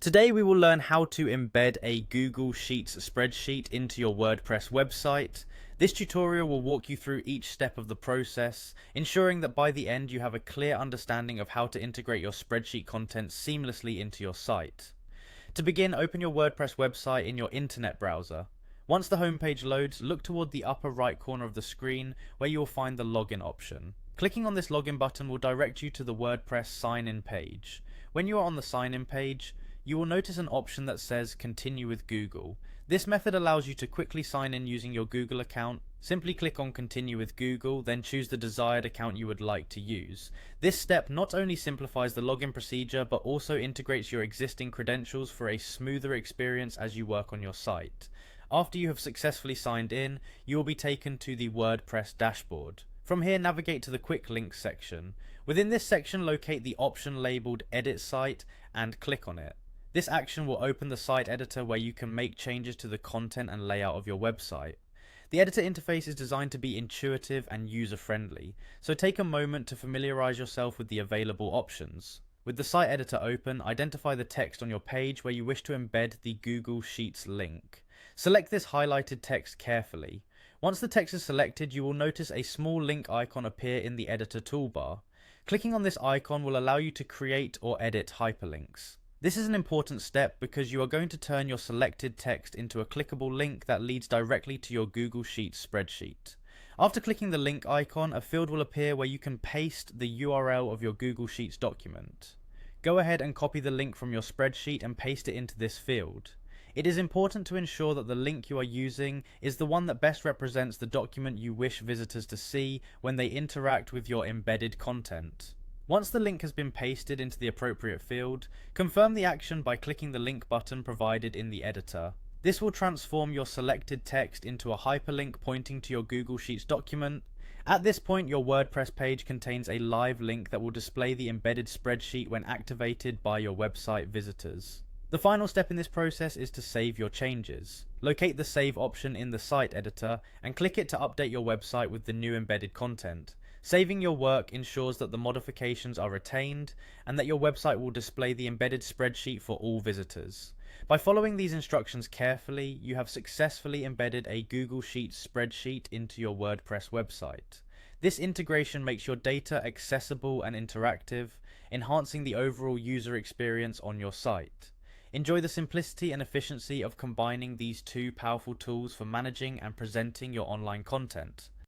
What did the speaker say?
Today we will learn how to embed a Google Sheets spreadsheet into your WordPress website. This tutorial will walk you through each step of the process, ensuring that by the end you have a clear understanding of how to integrate your spreadsheet content seamlessly into your site. To begin, open your WordPress website in your internet browser. Once the homepage loads, look toward the upper right corner of the screen where you will find the login option. Clicking on this login button will direct you to the WordPress sign-in page. When you are on the sign-in page, you will notice an option that says Continue with Google. This method allows you to quickly sign in using your Google account. Simply click on Continue with Google, then choose the desired account you would like to use. This step not only simplifies the login procedure, but also integrates your existing credentials for a smoother experience as you work on your site. After you have successfully signed in, you will be taken to the WordPress dashboard. From here, navigate to the Quick Links section. Within this section, locate the option labeled Edit Site and click on it. This action will open the site editor where you can make changes to the content and layout of your website. The editor interface is designed to be intuitive and user-friendly, so take a moment to familiarize yourself with the available options. With the site editor open, identify the text on your page where you wish to embed the Google Sheets link. Select this highlighted text carefully. Once the text is selected, you will notice a small link icon appear in the editor toolbar. Clicking on this icon will allow you to create or edit hyperlinks. This is an important step because you are going to turn your selected text into a clickable link that leads directly to your Google Sheets spreadsheet. After clicking the link icon, a field will appear where you can paste the URL of your Google Sheets document. Go ahead and copy the link from your spreadsheet and paste it into this field. It is important to ensure that the link you are using is the one that best represents the document you wish visitors to see when they interact with your embedded content. Once the link has been pasted into the appropriate field, confirm the action by clicking the link button provided in the editor. This will transform your selected text into a hyperlink pointing to your Google Sheets document. At this point, your WordPress page contains a live link that will display the embedded spreadsheet when activated by your website visitors. The final step in this process is to save your changes. Locate the Save option in the site editor and click it to update your website with the new embedded content. Saving your work ensures that the modifications are retained and that your website will display the embedded spreadsheet for all visitors. By following these instructions carefully, you have successfully embedded a Google Sheets spreadsheet into your WordPress website. This integration makes your data accessible and interactive, enhancing the overall user experience on your site. Enjoy the simplicity and efficiency of combining these two powerful tools for managing and presenting your online content.